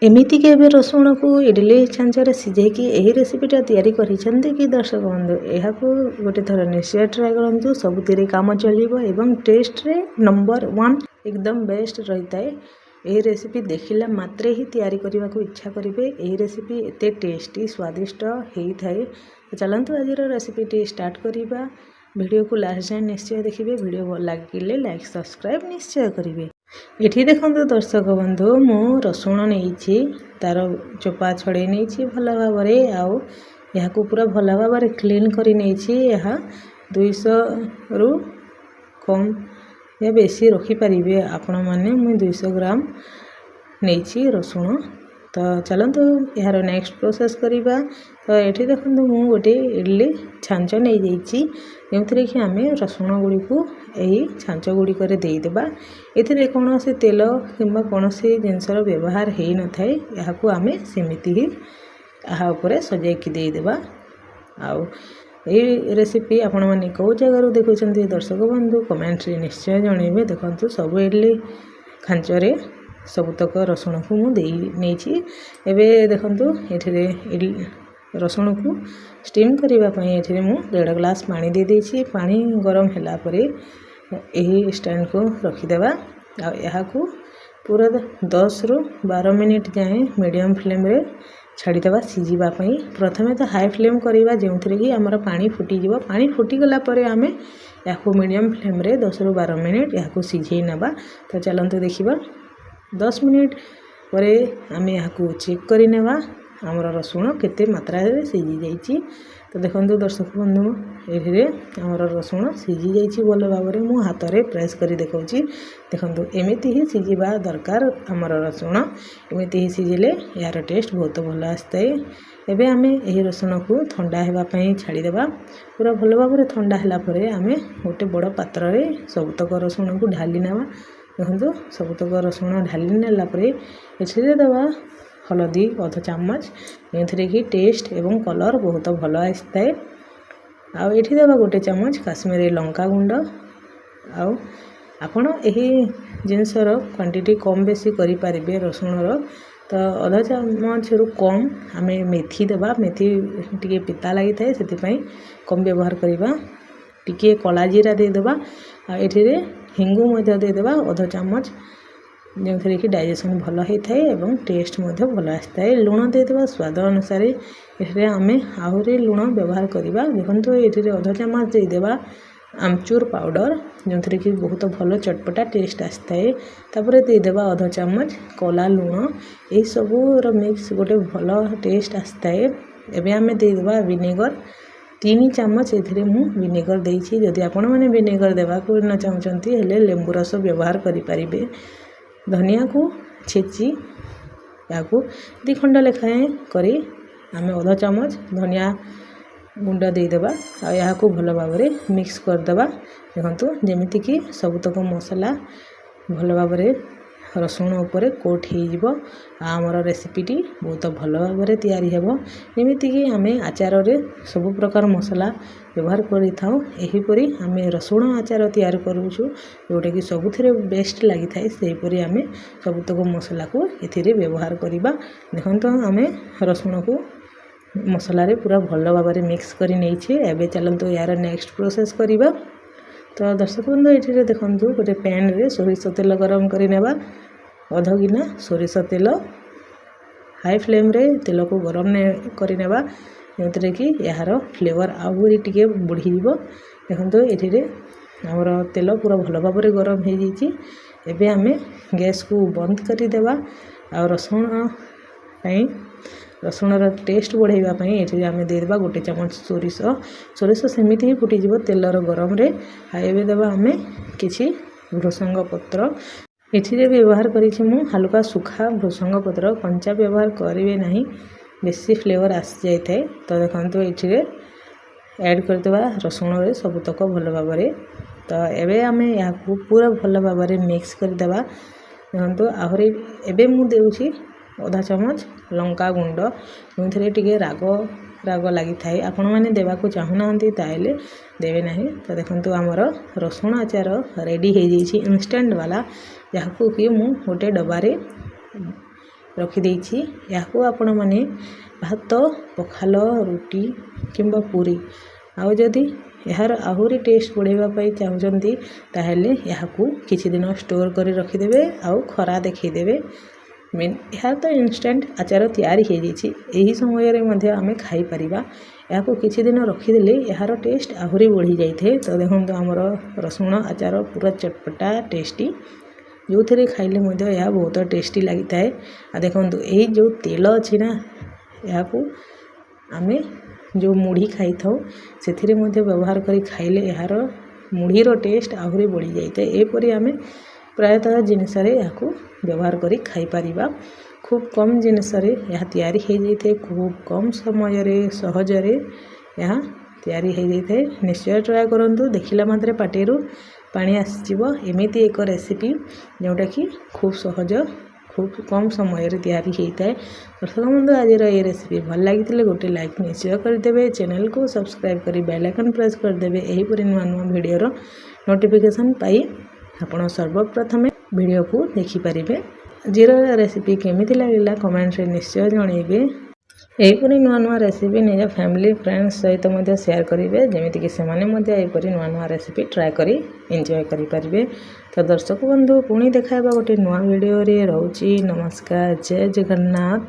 एमिति केबे रसुण को इडली छांचरे सिझेकी एही रेसिपीटा तैयारी करिसेंती कि दर्शक बंधु एहाकू गोटे थर निश्चय ट्राए करंतु सबुतिरे काम चलिबो एवं टेस्ट रे नंबर 1 एकदम बेस्ट रहिताए। एही रेसिपी देखिला मात्रे ही तैयारी करने को इच्छा करेंगे। एही रेसिपी एते टेस्टी स्वादिष्ट होता है। तो चलतु आज रेसिपी स्टार्ट करवा। वीडियो को लास्ट जाए निश्चय देखिए। वीडियो भल लगे लाइक सब्सक्राइब निश्चय करेंगे। ये देखो दर्शक बंधु मु रसुण नहीं तार चोपा छड़े नहीं भल भाव यहाँ पूरा भल भाव क्लीन कर 200 रु कम या बेसी रखिपारे आपण मैंने मुझे 200 ग्राम नहीं रसुण। तो चलतु यार नेक्स्ट प्रोसेस करवा। तो ये देखो मु गोटे इडली छांच नहीं जाइए जो कि आम रसुण गुड़ी को यही छांच गुड़िक देदेबा। ये कौन से तेल कि कौन से जिनसर व्यवहार हो न था यहाँ आम सेमती ही यहाँ उपर सजाइकी देदेबा। आउ ये रेसिपी आपण मैंने कौ जगार देखुं दर्शक बंधु कमेंट रे निश्चय जनइबे। देखो सब इडली खांचरे सबुतक रसुण को मुझे एबे देखो ये रसुण को स्टीम करने ये 1.5 ग्लास पानी दे देछि। पानी गरम होला परे यही स्टैंड को रखिदेवा। यहाँ को पूरा 10 रु 12 मिनिट जाए मीडियम फ्लेम रे छाड़ीदेवा सीझापी। प्रथमे तो हाई फ्लेम करवा जो कि आमर पानी फुटीज। पानी फुटीगला आम या मीडियम फ्लेम रे 10 रु 12 मिनिट यहाँ सीझे नवा। तो चलतु देखा 10 मिनिट पर आम यहाँ चेक करनेवा आमर रसुण केते मात्रा सीझी जाइए। तो देखो दर्शक बंधु ये आमर रसुण सीझी जाइए भल भाव में मु हाथ में प्रेस कर देखा। देखो एमती ही सीझा दरकार आमर रसुण एमती ही सीझिले यार टेस्ट बहुत भल आसता है। एबे आम यही रसुण को ठंडा होगापी छाड़ीदेवा। पूरा भल भाव में ठंडा है आम गोटे बड़ पात्र रे सबुतक रसुण को ढाली नेवा। देखो सबुतक रसुण ढाली नेलापर ये देवा हलदी 1/2 चामच जो कि टेस्ट एवं कलर बहुत भल आसता है। आउ ये देवा 1 चामच काश्मीरी लंका गुंड। आउ आपण यही जिनसर क्वांटिटी कम बेसी करें रसुणर। तो 1/2 चामच रु कम आम मेथी देवा। मेथी टी पिता लगी थाए से कम व्यवहार करवा। टी कला जीरा देदेबा। ये हिंगू देदेबा 1/2 चामच जो कि डाइजेशन भल होता है एवं टेस्ट भल आसता है। लुण देदेबा स्वाद अनुसार। ये आम आहरी लुण व्यवहार करवा। देखो ये 1/2 चामच देदेबा आमचूर पाउडर जो कि बहुत भल चटपटा टेस्ट आसता है। तापर देदेबा 1/2 चामच कला लुण। यही सबूर मिक्स गोटे भल टेस्ट आसता है। एबे आम देदेबा विनेगर 3 चामच ये विनेगर देछि। जदि आपण मैंने विनेगर देवा को न चाहते हेले लेंबू रस व्यवहार करें। धनिया को छेची या 2 खंड लेखाएँ करी आम 1/2 चामच धनिया गुंड देदेबा। यहाँ को भल भाव में मिक्स करदेबा। देखो जमीती कि सबुतक मसला भल भाव में रसुण उपर कोट हो आमर रेसिपीटी बहुत भल भाव में तैयारी हेबो। जमीती कि आम आचार रे सब प्रकार मसला व्यवहार करीपरी आम रसुण आचार तैयार करूँ जोटा कि सबुथिरे बेस्ट लगी थाए। सेहीपरि आम सबुतक मसला को एथिरे व्यवहार करवा। देखो आम रसुण को मसला रे पूरा भल भाव में मिक्स कर नहीं। एबे चलतु यार नेक्स्ट प्रोसेस करवा। तो दर्शक बंधु ये देखो गोटे पैन रे सोरिष तेल गरम करनेबा। 1/2 गिना सोरिष तेल हाई फ्लेम रे तेल को गरम करनेबा जो कि यार फ्लेवर आहरी टी बढ़ी। देखो ये आमर तेल पूरा भल भाव में गरम हो जाइए। एबे आम गैस को बंद करदेवा। आ रसुणर टेस्ट बढ़ाई ये आम देदेबा 1 चामच सोरिष। सोरिष सेमती ही फुटीज तेलर गरम रे। आबे देवा आम किछि भृसंग पत्र ये व्यवहार करी हल्का सुखा भृसंग पत्र कंचा व्यवहार करेंगे नहीं बेसी फ्लेवर आसी जाए थाए। तो देखो ये ऐड करदेवा रसुण रे सबुतक भल भाव में। तो एबे आम यहाँ पूरा भल भाव में मिक्स करदेवा। देखो आहरी एबे मु देउछि 1/2 चामच लंका गुंड जो टी राग राग लगी थाए। आपण मैंने देवाक चाहूना ताइले देवे नहीं। तो देखो आमर रसुण आचार रेडी हो जाइए इंस्टेंट वाला। जहाँ कि मु गोटे डबारे ରଖିଦେଇଛି। ଏହାକୁ ଆପଣମାନେ ଭାତ, ପଖାଳ, ରୁଟି କିମ୍ବା ପୁରୀ ଆଉ ଯଦି ଏହାର ଆହୁରି ଟେଷ୍ଟ ବଢ଼ାଇବା ପାଇଁ ଚାହୁଁଛନ୍ତି ତାହେଲେ ଏହାକୁ କିଛି ଦିନ ଷ୍ଟୋର୍ କରି ରଖିଦେବେ ଆଉ ଖରା ଦେଖାଇଦେବେ। ଏହା ତ ଇନଷ୍ଟାଣ୍ଟ ଆଚାର ତିଆରି ହୋଇଯାଇଛି, ଏହି ସମୟରେ ମଧ୍ୟ ଆମେ ଖାଇପାରିବା। ଏହାକୁ କିଛି ଦିନ ରଖିଦେଲେ ଏହାର ଟେଷ୍ଟ ଆହୁରି ବଢ଼ିଯାଇଥାଏ। ତ ଦେଖନ୍ତୁ ଆମର ରସୁଣ ଆଚାର ପୁରା ଚଟପଟା ଟେଷ୍ଟି, ଯେଉଁଥିରେ ଖାଇଲେ ମଧ୍ୟ ଏହା ବହୁତ ଟେଷ୍ଟି ଲାଗିଥାଏ। ଆଉ ଦେଖନ୍ତୁ ଏହି ଯେଉଁ ତେଲ ଅଛି ନା, ଏହାକୁ ଆମେ ଯେଉଁ ମୁଢ଼ି ଖାଇଥାଉ ସେଥିରେ ମଧ୍ୟ ବ୍ୟବହାର କରି ଖାଇଲେ ଏହାର ମୁଢ଼ିର ଟେଷ୍ଟ ଆହୁରି ବଢ଼ିଯାଇଥାଏ। ଏପରି ଆମେ ପ୍ରାୟତଃ ଜିନିଷରେ ଏହାକୁ ବ୍ୟବହାର କରି ଖାଇପାରିବା। ଖୁବ୍ କମ୍ ଜିନିଷରେ ଏହା ତିଆରି ହୋଇଯାଇଥାଏ, ଖୁବ୍ କମ୍ ସମୟରେ ସହଜରେ ଏହା ତିଆରି ହୋଇଯାଇଥାଏ। ନିଶ୍ଚୟ ଟ୍ରାଏ କରନ୍ତୁ, ଦେଖିଲା ମାତ୍ରେ ପାଟିରୁ ପାଣି ଆସିଯିବ। ଏମିତି ଏକ ରେସିପି ଯେଉଁଟାକି ଖୁବ୍ ସହଜ, ଖୁବ୍ କମ୍ ସମୟରେ ତିଆରି ହୋଇଥାଏ। ଦର୍ଶକ ବନ୍ଧୁ, ଆଜିର ଏହି ରେସିପି ଭଲ ଲାଗିଥିଲେ ଗୋଟେ ଲାଇକ୍ ନିଶ୍ଚୟ କରିଦେବେ। ଚ୍ୟାନେଲକୁ ସବସ୍କ୍ରାଇବ୍ କରି ବେଲ୍ ଆଇକନ୍ ପ୍ରେସ୍ କରିଦେବେ। ଏହିପରି ନୂଆ ନୂଆ ଭିଡ଼ିଓର ନୋଟିଫିକେସନ୍ ପାଇ ଆପଣ ସର୍ବପ୍ରଥମେ ଭିଡ଼ିଓକୁ ଦେଖିପାରିବେ। ଆଜିର ରେସିପି କେମିତି ଲାଗିଲା କମେଣ୍ଟରେ ନିଶ୍ଚୟ ଜଣାଇବେ। ଏହିପରି ନୂଆ ନୂଆ ରେସିପି ନିଜ ଫ୍ୟାମିଲି ଫ୍ରେଣ୍ଡସ୍ ସହିତ ମଧ୍ୟ ସେୟାର କରିବେ, ଯେମିତିକି ସେମାନେ ମଧ୍ୟ ଏହିପରି ନୂଆ ନୂଆ ରେସିପି ଟ୍ରାଏ କରି ଏନ୍ଜୟ କରିପାରିବେ। ତ ଦର୍ଶକ ବନ୍ଧୁ, ପୁଣି ଦେଖା ହେବା ଗୋଟେ ନୂଆ ଭିଡ଼ିଓରେ। ରହୁଛି, ନମସ୍କାର, ଜୟ ଜଗନ୍ନାଥ।